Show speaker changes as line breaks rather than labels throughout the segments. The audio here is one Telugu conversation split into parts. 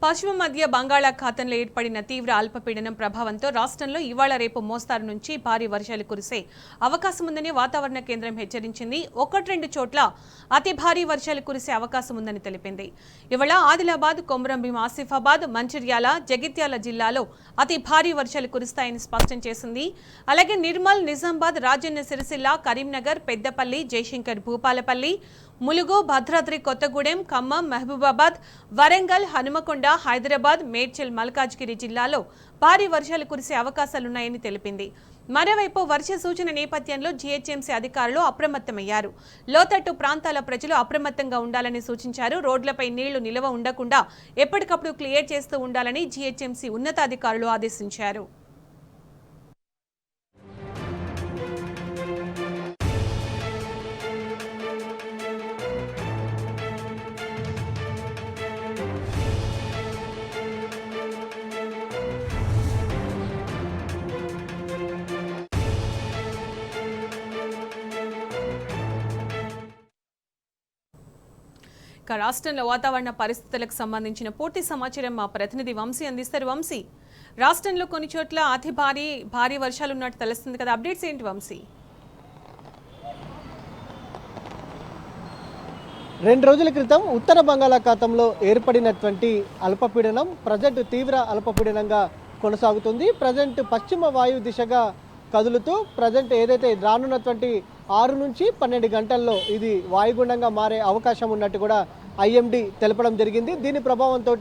పశ్చిమ మధ్య బంగాళాఖాతంలో ఏర్పడిన తీవ్ర అల్పపీడనం ప్రభావంతో రాష్ట్రంలో ఇవాళ రేపు మోస్తారు నుంచి భారీ వర్షాలు కురిసే అవకాశం ఉందని వాతావరణ కేంద్రం హెచ్చరించింది. 1-2 చోట్ల అతి భారీ వర్షాలు కురిసే అవకాశం ఉందని తెలిపింది. ఇవాళ ఆదిలాబాద్, కొమరంభీం, ఆసిఫాబాద్, మంచిర్యాల, జగిత్యాల జిల్లాలో అతి భారీ వర్షాలు కురుస్తాయని స్పష్టం చేసింది. అలాగే నిర్మల్, నిజామాబాద్, రాజన్న సిరిసిల్ల, కరీంనగర్, పెద్దపల్లి, జయశంకర్ భూపాలపల్లి, ములుగు, భద్రాద్రి కొత్తగూడెం, ఖమ్మం, మహబూబాబాద్, వరంగల్, హనుమకొండ, హైదరాబాద్, మేడ్చల్, మల్కాజ్గిరి జిల్లాలో భారీ వర్షాలు కురిసే అవకాశాలున్నాయని తెలిపింది. మరోవైపు వర్ష సూచన నేపథ్యంలో జీహెచ్ఎంసీ అధికారులు అప్రమత్తమయ్యారు. లోతట్టు ప్రాంతాల ప్రజలు అప్రమత్తంగా ఉండాలని సూచించారు. రోడ్లపై నీళ్లు నిల్వ ఉండకుండా ఎప్పటికప్పుడు క్లియర్ చేస్తూ ఉండాలని జీహెచ్ఎంసీ ఉన్నతాధికారులు ఆదేశించారు. రాష్ట్రంలో వాతావరణ పరిస్థితులకు సంబంధించిన పూర్తి సమాచారం మా ప్రతినిధి వంశీ అందిస్తారు. వంశీ, రాష్ట్రంలో కొన్ని చోట్ల అతి భారీ వర్షాలు ఉన్నట్టు తెలుస్తుంది కదా, అప్డేట్స్ ఏంటి వంశీ?
2 రోజుల క్రితం ఉత్తర బంగాళాఖాతంలో ఏర్పడినటువంటి అల్పపీడనం ప్రజెంట్ తీవ్ర అల్పపీడనంగా కొనసాగుతుంది. ప్రజెంట్ పశ్చిమ వాయు దిశగా కదులుతూ ప్రజెంట్ ఏదైతే రానున్నటువంటి 6 నుంచి 12 గంటల్లో ఇది వాయుగుండంగా మారే అవకాశం ఉన్నట్టు కూడా ఐఎండీ తెలపడం జరిగింది. దీని ప్రభావంతో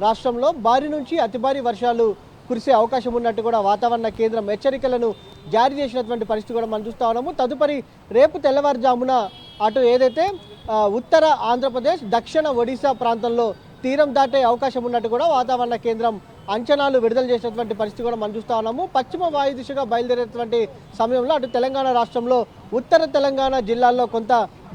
రాష్ట్రంలో భారీ నుంచి అతి భారీ వర్షాలు కురిసే అవకాశం ఉన్నట్టు కూడా వాతావరణ కేంద్రం హెచ్చరికలను జారీ చేసినటువంటి పరిస్థితి కూడా మనం చూస్తూ ఉన్నాము. తదుపరి రేపు తెల్లవారుజామున అటు ఏదైతే ఉత్తర ఆంధ్రప్రదేశ్, దక్షిణ ఒడిశా ప్రాంతంలో తీరం దాటే అవకాశం ఉన్నట్టు కూడా వాతావరణ కేంద్రం అంచనాలు విడుదల చేసినటువంటి పరిస్థితి కూడా మనం చూస్తూ ఉన్నాము. పశ్చిమ వాయు దిశగా బయలుదేరేటువంటి సమయంలో అటు తెలంగాణ రాష్ట్రంలో ఉత్తర తెలంగాణ జిల్లాల్లో కొంత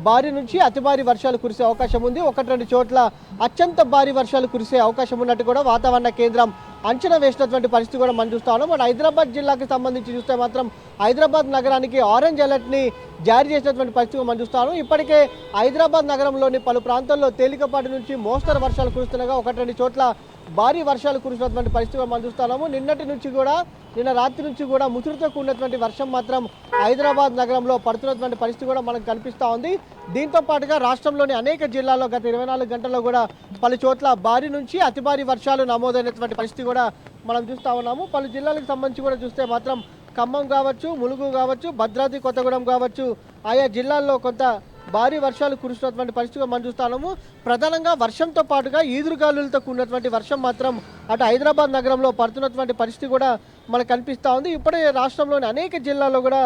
భారీ నుంచి అతి భారీ వర్షాలు కురిసే అవకాశం ఉంది. 1-2 చోట్ల అత్యంత భారీ వర్షాలు కురిసే అవకాశం ఉన్నట్టు కూడా వాతావరణ కేంద్రం అంచనా వేసినటువంటి పరిస్థితి కూడా మనం చూస్తా ఉన్నాం. బట్ హైదరాబాద్ జిల్లాకి సంబంధించి చూస్తే మాత్రం హైదరాబాద్ నగరానికి ఆరెంజ్ అలర్ట్ని జారీ చేసినటువంటి పరిస్థితి మనం చూస్తాను. ఇప్పటికే హైదరాబాద్ నగరంలోని పలు ప్రాంతాల్లో తేలికపాటి నుంచి మోస్తరు వర్షాలు కురుస్తుండగా 1-2 చోట్ల భారీ వర్షాలు కురిసినటువంటి పరిస్థితి మనం చూస్తున్నాము. నిన్న రాత్రి నుంచి కూడా ముసురుతో కూడినటువంటి వర్షం మాత్రం హైదరాబాద్ నగరంలో పడుతున్నటువంటి పరిస్థితి కూడా మనకు కనిపిస్తూ ఉంది. దీంతో పాటుగా రాష్ట్రంలోని అనేక జిల్లాల్లో గత 24 గంటల్లో కూడా పలు చోట్ల భారీ నుంచి అతి భారీ వర్షాలు నమోదైనటువంటి పరిస్థితి కూడా మనం చూస్తూ ఉన్నాము. పలు జిల్లాలకు సంబంధించి కూడా చూస్తే మాత్రం ఖమ్మం కావచ్చు, ములుగు కావచ్చు, భద్రాద్రి కొత్తగూడెం కావచ్చు, ఆయా జిల్లాల్లో కొంత భారీ వర్షాలు కురుస్తున్నటువంటి పరిస్థితిగా మనం చూస్తున్నాము. ప్రధానంగా వర్షంతో పాటుగా ఈదురుగాలులతో కూడినటువంటి వర్షం మాత్రం అటు హైదరాబాద్ నగరంలో పడుతున్నటువంటి పరిస్థితి కూడా మనకు కనిపిస్తూ ఉంది. ఇప్పుడే రాష్ట్రంలోని అనేక జిల్లాల్లో కూడా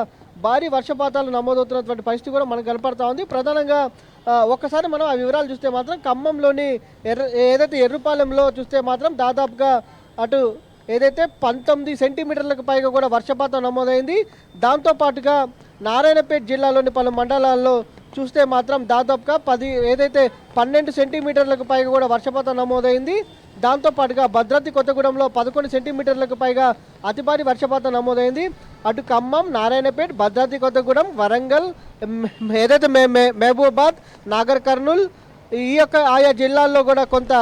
భారీ వర్షపాతాలు నమోదవుతున్నటువంటి పరిస్థితి కూడా మనకు కనపడతా ఉంది. ప్రధానంగా ఒక్కసారి మనం ఆ వివరాలు చూస్తే మాత్రం ఖమ్మంలోని ఏదైతే ఎర్రుపాలెంలో చూస్తే మాత్రం దాదాపుగా అటు ఏదైతే 19 సెంటీమీటర్లకు పైగా కూడా వర్షపాతం నమోదైంది. దాంతోపాటుగా నారాయణపేట జిల్లాలోని పలు మండలాల్లో చూస్తే మాత్రం దాదాపుగా 12 సెంటీమీటర్లకు పైగా కూడా వర్షపాతం నమోదైంది. దాంతోపాటుగా భద్రాద్రి కొత్తగూడెంలో 11 సెంటీమీటర్లకు పైగా అతి భారీ వర్షపాతం నమోదైంది. అటు ఖమ్మం, నారాయణపేట, భద్రాద్రి కొత్తగూడెం, వరంగల్, ఏదైతే మహబూబాబాద్, నాగర్ కర్నూల్ ఆయా జిల్లాల్లో కూడా కొంత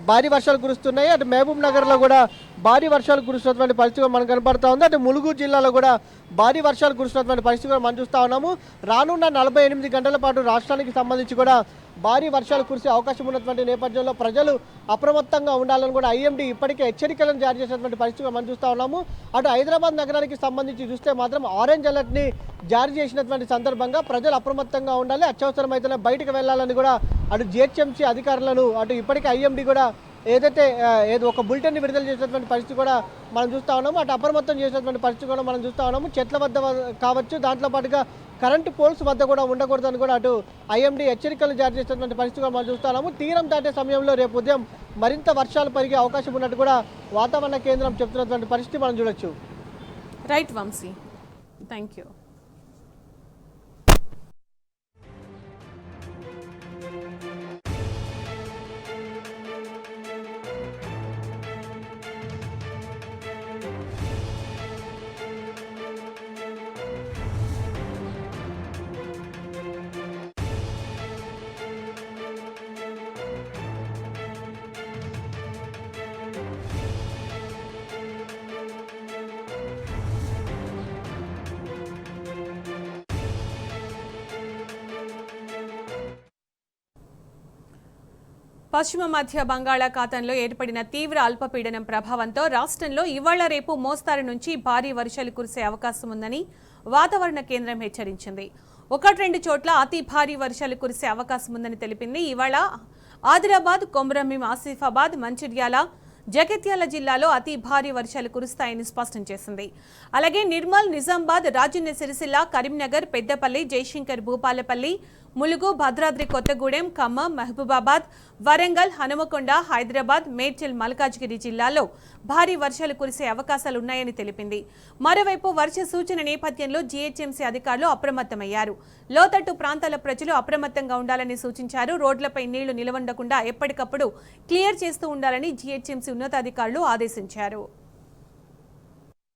భారీ వర్షాలు కురుస్తున్నాయి. అటు మహబూబ్ నగర్లో కూడా భారీ వర్షాలు కురుస్తున్నటువంటి పరిస్థితి మనకు కనపడతా ఉంది. అటు ములుగు జిల్లాలో కూడా భారీ వర్షాలు కురుస్తున్నటువంటి పరిస్థితి కూడా మనం చూస్తూ ఉన్నాము. రానున్న 48 గంటల పాటు రాష్ట్రానికి సంబంధించి కూడా భారీ వర్షాలు కురిసే అవకాశం ఉన్నటువంటి నేపథ్యంలో ప్రజలు అప్రమత్తంగా ఉండాలని కూడా ఐఎండీ ఇప్పటికే హెచ్చరికలను జారీ చేసినటువంటి పరిస్థితిగా మనం చూస్తూ ఉన్నాము. అటు హైదరాబాద్ నగరానికి సంబంధించి చూస్తే మాత్రం ఆరెంజ్ అలర్ట్ని జారీ చేసినటువంటి సందర్భంగా ప్రజలు అప్రమత్తంగా ఉండాలి, అత్యవసరమైతేనే బయటకు వెళ్లాలని కూడా అటు జిహెచ్ఎంసీ అధికారులను అటు ఇప్పటికే ఐఎండీ కూడా ఏదో ఒక బులెటిన్ విడుదల చేసినటువంటి పరిస్థితి కూడా మనం చూస్తూ ఉన్నాము. అటు అప్రమత్తం చేసినటువంటి పరిస్థితి కూడా మనం చూస్తూ ఉన్నాము. చెట్ల వద్ద కావచ్చు, దాంట్లో పాటుగా కరెంటు పోల్స్ వద్ద కూడా ఉండకూడదని కూడా అటు ఐఎండీ హెచ్చరికలు జారీ చేసినటువంటి పరిస్థితి కూడా మనం చూస్తున్నాము. తీరం దాటే సమయంలో రేపు ఉదయం మరింత వర్షాలు పెరిగే అవకాశం ఉన్నట్టు కూడా వాతావరణ కేంద్రం చెబుతున్నటువంటి పరిస్థితి మనం చూడొచ్చు.
Right Vamsi, thank you. పశ్చిమ మధ్య బంగాళాఖాతంలో ఏర్పడిన తీవ్ర అల్పపీడనం ప్రభావంతో రాష్ట్రంలో ఇవాళ రేపు మోస్తారు నుంచి భారీ వర్షాలు కురిసే అవకాశం ఉందని వాతావరణ కేంద్రం హెచ్చరించింది. 1-2 చోట్ల అతి భారీ వర్షాలు కురిసే అవకాశం ఉందని తెలిపింది. ఇవాళ ఆదిలాబాద్, కొమరంభీం, ఆసిఫాబాద్, మంచిర్యాల, జగిత్యాల జిల్లాలో అతి భారీ వర్షాలు కురుస్తాయని స్పష్టం చేసింది. అలాగే నిర్మల్, నిజామాబాద్, రాజన్న సిరిసిల్ల, కరీంనగర్, పెద్దపల్లి, జయశంకర్, భూపాలపల్లి, ములుగు, భద్రాద్రి కొత్తగూడెం, ఖమ్మం, మహబూబాబాద్, వరంగల్, హనుమకొండ, హైదరాబాద్, మేడ్చల్, మల్కాజ్గిరి జిల్లాల్లో భారీ వర్షాలు కురిసే అవకాశాలున్నాయని తెలిపింది. మరోవైపు వర్ష సూచన నేపథ్యంలో జీహెచ్ఎంసీ అధికారులు అప్రమత్తమయ్యారు. లోతట్టు ప్రాంతాల ప్రజలు అప్రమత్తంగా ఉండాలని సూచించారు. రోడ్లపై నీళ్లు నిలవకుండా ఎప్పటికప్పుడు క్లియర్ చేస్తూ ఉండాలని జీహెచ్ఎంసీ ఉన్నతాధికారులు ఆదేశించారు.